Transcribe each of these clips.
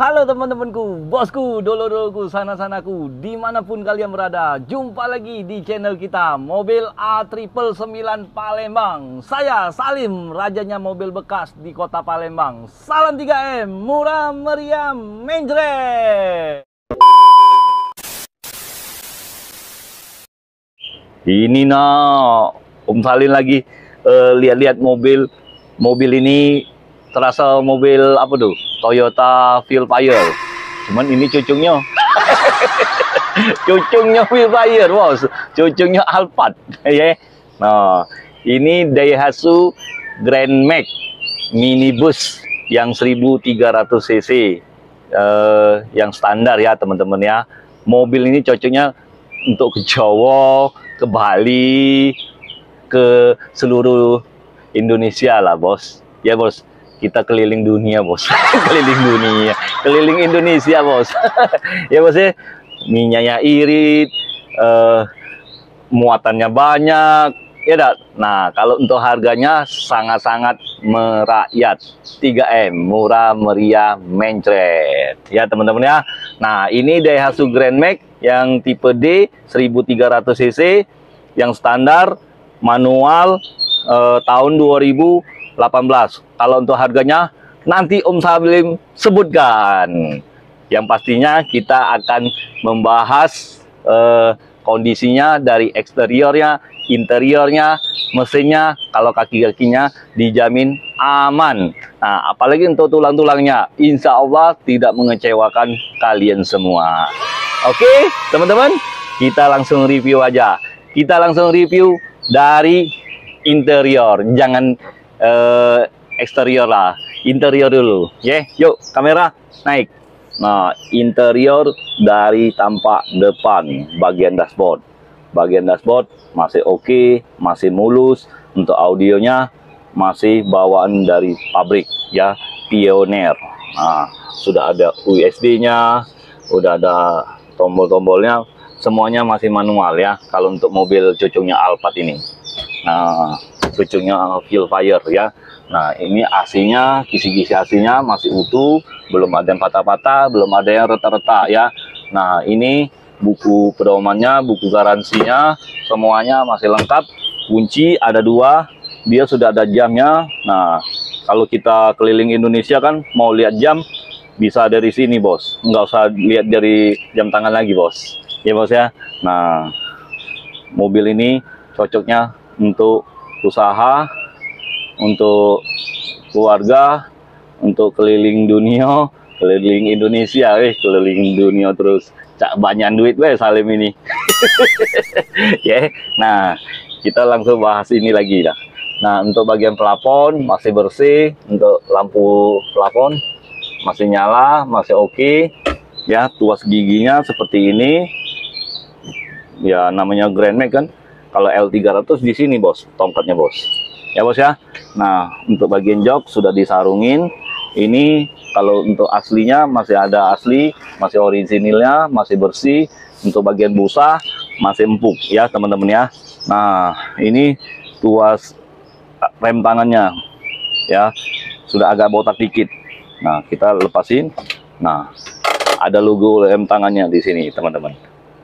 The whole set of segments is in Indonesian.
Halo teman-temanku, bosku, dulur-dulurku, sana-sanaku, dimanapun kalian berada. Jumpa lagi di channel kita, Mobil A999 Palembang. Saya Salim, rajanya mobil bekas di kota Palembang. Salam 3M, murah meriah menjret. Ini Om Salim lagi lihat-lihat mobil ini. Terasa mobil apa tuh? Toyota Veloster. Cuman ini cucungnya. Cucungnya Veloster, bos. Cucungnya Alphard, ya. Nah, ini Daihatsu Grand Max minibus yang 1300 cc. Yang standar ya, teman-teman ya. Mobil ini cocoknya untuk ke Jawa, ke Bali, ke seluruh Indonesia lah, bos. Ya, bos. Kita keliling dunia, bos. Keliling dunia, keliling Indonesia, bos. Ya, bos ya. Minyaknya irit, muatannya banyak, ya dak. Nah, kalau untuk harganya sangat-sangat merakyat. 3M, murah meriah mencret. Ya, teman-teman ya. Nah, ini Daihatsu Grand Max yang tipe D 1300 cc yang standar manual tahun 2018. Kalau untuk harganya nanti Om Salim sebutkan. Yang pastinya kita akan membahas kondisinya dari eksteriornya, interiornya, mesinnya, kalau kaki-kakinya dijamin aman. Nah, apalagi untuk tulang-tulangnya, insya Allah tidak mengecewakan kalian semua. Oke, teman-teman, kita langsung review aja. Kita langsung review dari interior, jangan eksterior lah, interior dulu. Yuk kamera naik. Nah, interior dari tampak depan, bagian dashboard. Bagian dashboard masih oke, masih mulus. Untuk audionya masih bawaan dari pabrik ya, Pioneer. Nah, sudah ada USB-nya, udah ada tombol-tombolnya, semuanya masih manual ya. Kalau untuk mobil cucungnya Alphard ini. Nah, cucungnya Veloster ya. Nah, ini AC-nya, kisi-kisi AC-nya masih utuh, belum ada yang patah-patah, belum ada yang retak-retak ya. Nah, ini buku pedomannya, buku garansinya, semuanya masih lengkap. Kunci ada 2, dia sudah ada jamnya. Nah, kalau kita keliling Indonesia kan mau lihat jam, bisa dari sini, bos. Nggak usah lihat dari jam tangan lagi, bos. Ya, bos ya. Nah, mobil ini cocoknya untuk usaha, untuk keluarga, untuk keliling dunia, keliling Indonesia, keliling dunia terus. Cak banyak duit Salim ini. Ya. Nah, kita langsung bahas ini lagi dah. Nah, untuk bagian plafon masih bersih, untuk lampu plafon masih nyala, masih oke. Ya, tuas giginya seperti ini. Ya, namanya Grand Max kan. Kalau L300 di sini, bos, tongkatnya, bos. Ya, bos ya. Nah, untuk bagian jok sudah disarungin. Ini kalau untuk aslinya masih ada asli, masih orisinilnya, masih bersih. Untuk bagian busa masih empuk ya, teman-teman ya. Nah, ini tuas rem tangannya ya, sudah agak botak dikit. Nah, kita lepasin. Nah, ada logo rem tangannya di sini, teman-teman.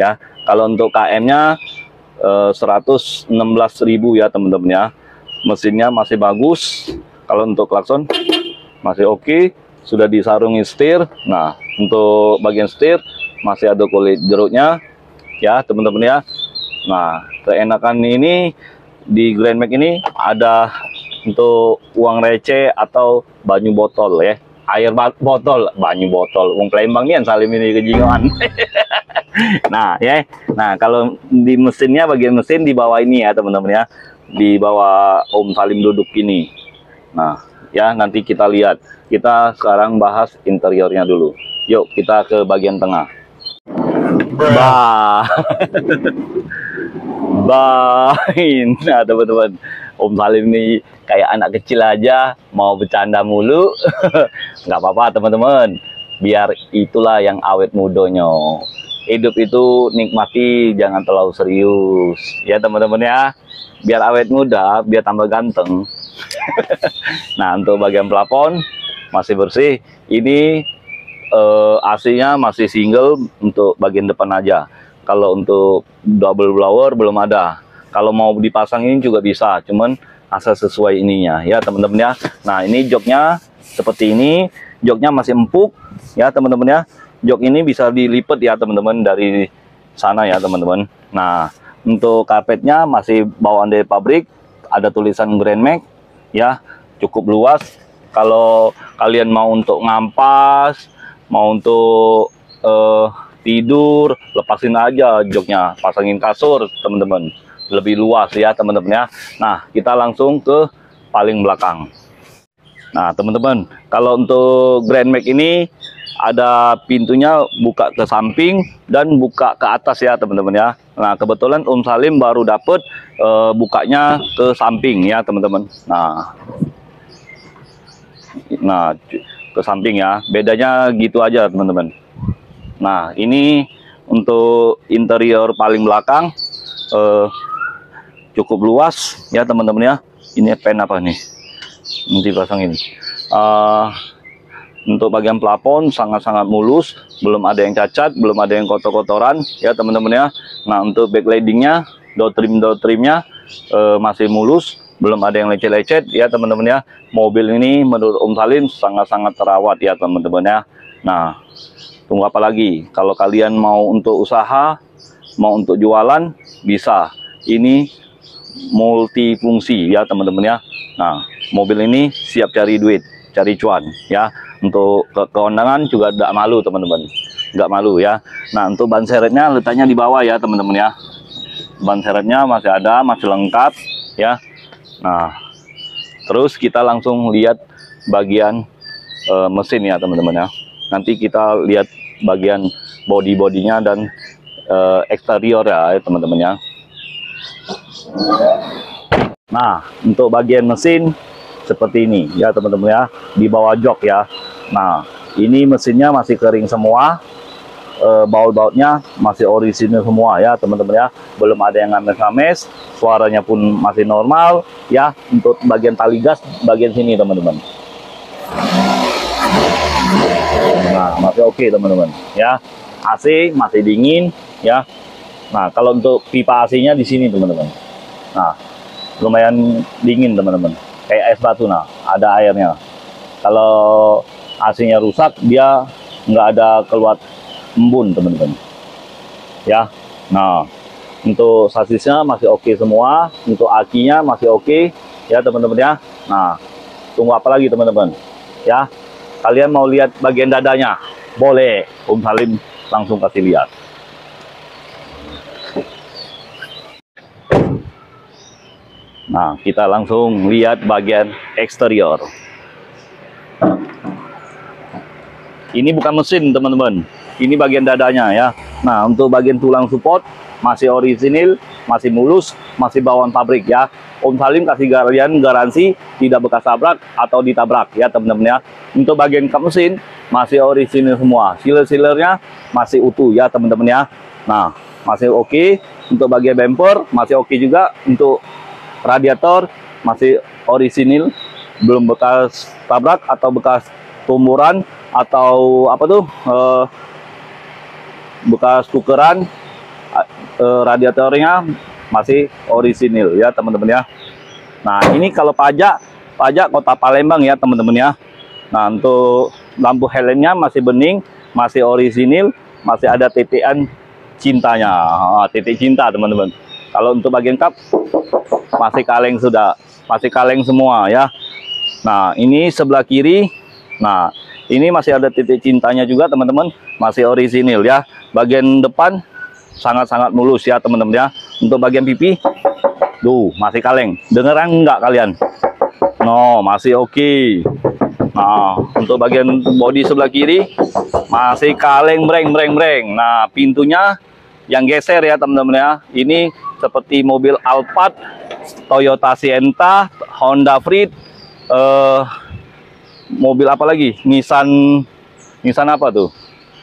Ya, kalau untuk KM-nya 116.000 ya, teman-teman ya. Mesinnya masih bagus. Kalau untuk klakson masih oke, sudah disarungi setir. Nah, untuk bagian setir masih ada kulit jeruknya ya, teman-teman ya. Nah, keenakan ini di Grand Max ini ada untuk uang receh atau banyu botol ya, air botol, banyu botol. Uang Palembang nih yang Salim ini kejingoan. Nah ya, nah kalau di mesinnya, bagian mesin di bawah ini ya, teman-teman ya, di bawah Om Salim duduk ini. Nah ya, nanti kita lihat. Kita sekarang bahas interiornya dulu. Yuk kita ke bagian tengah. Bah. Bahin. Nah, teman-teman, Om Salim ini kayak anak kecil aja, mau bercanda mulu. Nggak apa-apa, teman-teman. Biar itulah yang awet mudanya. Hidup itu nikmati, jangan terlalu serius. Ya, teman-teman ya. Biar awet muda, biar tambah ganteng. Nah, untuk bagian plafon masih bersih. Ini AC-nya masih single untuk bagian depan aja. Kalau untuk double blower belum ada. Kalau mau dipasang ini juga bisa, cuman asal sesuai ininya ya teman-teman ya. Nah ini joknya seperti ini, joknya masih empuk ya teman-teman ya. Jok ini bisa dilipat ya teman-teman dari sana ya teman-teman. Nah untuk karpetnya masih bawaan dari pabrik, ada tulisan Grand Max ya, cukup luas. Kalau kalian mau untuk ngampas, mau untuk tidur, lepasin aja joknya, pasangin kasur teman-teman, lebih luas ya teman-teman ya. Nah kita langsung ke paling belakang. Nah teman-teman, kalau untuk Grand Max ini ada pintunya buka ke samping dan buka ke atas ya teman-teman ya. Nah kebetulan Om Salim baru dapet bukanya ke samping ya teman-teman. Nah ke samping ya, bedanya gitu aja teman-teman. Nah ini untuk interior paling belakang cukup luas ya teman-teman ya. Ini pen apa nih, nanti pasangin. Untuk bagian plafon sangat-sangat mulus, belum ada yang cacat, belum ada yang kotor-kotoran ya teman-teman ya. Nah untuk backlightingnya, door trimnya masih mulus, belum ada yang lecet-lecet ya teman-teman ya. Mobil ini menurut Om Salim sangat-sangat terawat ya teman-teman ya. Nah tunggu apa lagi? Kalau kalian mau untuk usaha, mau untuk jualan, bisa. Ini multifungsi ya teman-teman ya. Nah mobil ini siap cari duit, cari cuan ya. Untuk keundangan juga tidak malu teman-teman, nggak malu ya. Nah untuk ban seretnya letaknya di bawah ya teman-teman ya. Ban seretnya masih ada, masih lengkap ya. Nah terus kita langsung lihat bagian mesin ya teman-teman ya. Nanti kita lihat bagian bodinya dan eksterior ya teman-teman ya. Nah untuk bagian mesin seperti ini ya teman-teman ya, di bawah jok ya. Nah ini mesinnya masih kering semua, baut-bautnya masih orisinil semua ya teman-teman ya, belum ada yang ngames-ngames, suaranya pun masih normal ya. Untuk bagian tali gas bagian sini teman-teman, nah masih oke teman-teman ya. AC masih dingin ya. Nah kalau untuk pipa AC-nya di sini teman-teman, nah lumayan dingin teman-teman, kayak es batu. Nah ada airnya. Kalau AC-nya rusak dia nggak ada keluar embun teman-teman ya. Nah untuk sasisnya masih oke semua, untuk akinya masih oke ya teman-teman ya. Nah tunggu apa lagi teman-teman ya. Kalian mau lihat bagian dadanya, boleh Om Salim langsung kasih lihat. Nah kita langsung lihat bagian eksterior. Ini bukan mesin teman-teman, ini bagian dadanya ya. Nah untuk bagian tulang support masih orisinil, masih mulus, masih bawaan pabrik ya. Om Salim kasih kalian garansi tidak bekas tabrak atau ditabrak ya teman-teman ya. Untuk bagian kap mesin masih orisinil semua, sealer-sealernya masih utuh ya teman-teman ya. Nah masih oke. Untuk bagian bumper masih oke juga. Untuk radiator masih orisinil, belum bekas tabrak atau bekas tumburan atau apa tuh bekas tukeran. Radiatornya masih orisinil ya teman-teman ya. Nah ini kalau pajak Kota Palembang ya teman-teman ya. Nah untuk lampu headlampnya masih bening, masih orisinil, masih ada titian cintanya, titik cinta teman-teman. Kalau untuk bagian kap masih kaleng, sudah masih kaleng semua ya. Nah ini sebelah kiri, nah ini masih ada titik cintanya juga teman-teman, masih orisinil ya. Bagian depan sangat-sangat mulus ya teman-teman ya. Untuk bagian pipi tuh masih kaleng, dengeran nggak kalian? No masih oke. Nah untuk bagian bodi sebelah kiri masih kaleng, breng. Nah pintunya yang geser ya teman-teman ya. Ini seperti mobil Alphard, Toyota Sienna, Honda Freed, mobil apa lagi? Nissan apa tuh?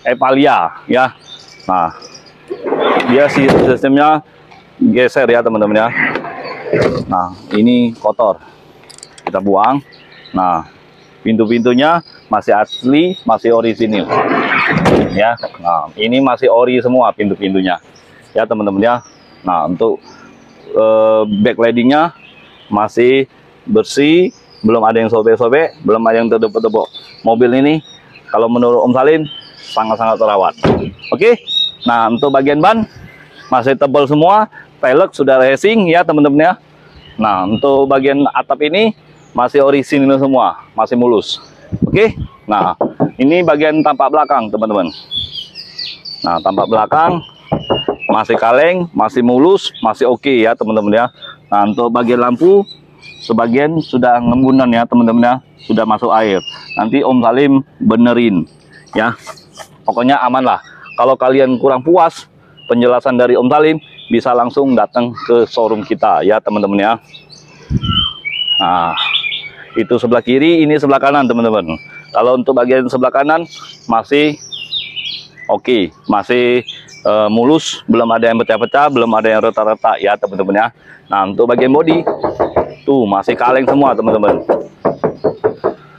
Evalia ya. Nah dia sistemnya geser ya teman-teman ya. Nah ini kotor, kita buang. Nah Pintu-pintunya masih asli, masih orisinil. Ya, nah ini masih ori semua pintu-pintunya. Ya teman-teman ya. Nah untuk backlightingnya masih bersih, belum ada yang sobek-sobek, belum ada yang terdebok-debok. Mobil ini kalau menurut Om Salim sangat-sangat terawat. Oke. Nah untuk bagian ban masih tebal semua, velg sudah racing ya teman-teman ya. Nah untuk bagian atap ini masih orisinil semua, masih mulus. Oke. Nah ini bagian tampak belakang teman-teman. Nah tampak belakang masih kaleng, masih mulus, masih oke ya teman-teman ya. Nah untuk bagian lampu sebagian sudah ngembunan ya teman-teman ya, sudah masuk air. Nanti Om Salim benerin ya. Pokoknya aman lah. Kalau kalian kurang puas penjelasan dari Om Salim, bisa langsung datang ke showroom kita ya teman-teman ya. Nah itu sebelah kiri, ini sebelah kanan teman-teman. Kalau untuk bagian sebelah kanan masih oke, masih mulus, belum ada yang pecah-pecah, belum ada yang retak-retak ya teman-teman ya. Nah untuk bagian bodi tuh masih kaleng semua teman-teman.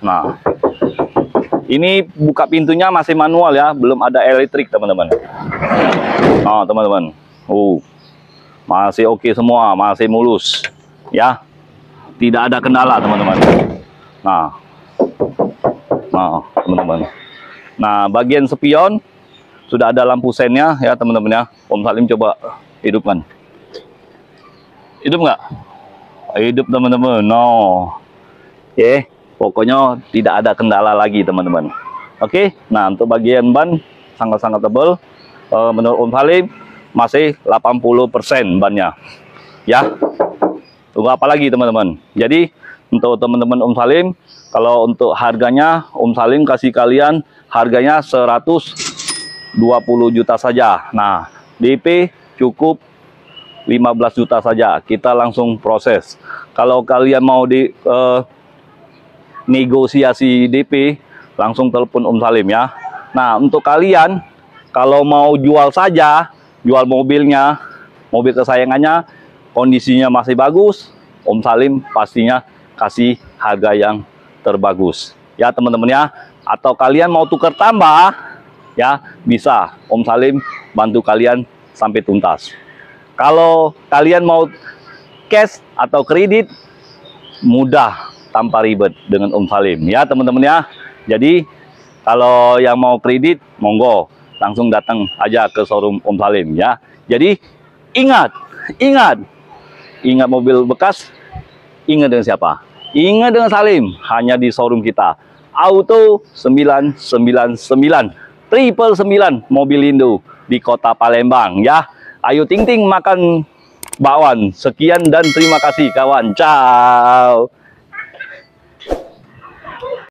Nah ini buka pintunya masih manual ya, belum ada elektrik teman-teman. Nah teman-teman, masih oke semua, masih mulus ya, tidak ada kendala teman-teman. Nah teman-teman, nah bagian spion sudah ada lampu sennya ya teman-teman ya. Om Salim coba hidupkan. Hidup nggak? Hidup teman-teman. Pokoknya tidak ada kendala lagi teman-teman. Oke. Nah untuk bagian ban sangat-sangat tebal. Menurut Om Salim masih 80% bannya ya. Tunggu apa lagi teman-teman. Jadi untuk teman-teman Om Salim, kalau untuk harganya Om Salim kasih kalian harganya 120 juta saja. Nah DP cukup 15 juta saja, kita langsung proses. Kalau kalian mau di negosiasi DP, langsung telepon Om Salim ya. Nah untuk kalian kalau mau jual saja, jual mobilnya, mobil kesayangannya, kondisinya masih bagus, Om Salim pastinya kasih harga yang terbagus ya teman-teman ya. Atau kalian mau tukar tambah ya, bisa Om Salim bantu kalian sampai tuntas. Kalau kalian mau cash atau kredit, mudah tanpa ribet dengan Om Salim ya teman-teman ya. Jadi kalau yang mau kredit monggo langsung datang aja ke showroom Om Salim ya. Jadi ingat mobil bekas, ingat dengan siapa? Ingat dengan Salim, hanya di showroom kita. Auto 999 999 Mobilindo di Kota Palembang ya. Ayo ting-ting makan bakwan. Sekian dan terima kasih kawan. Ciao.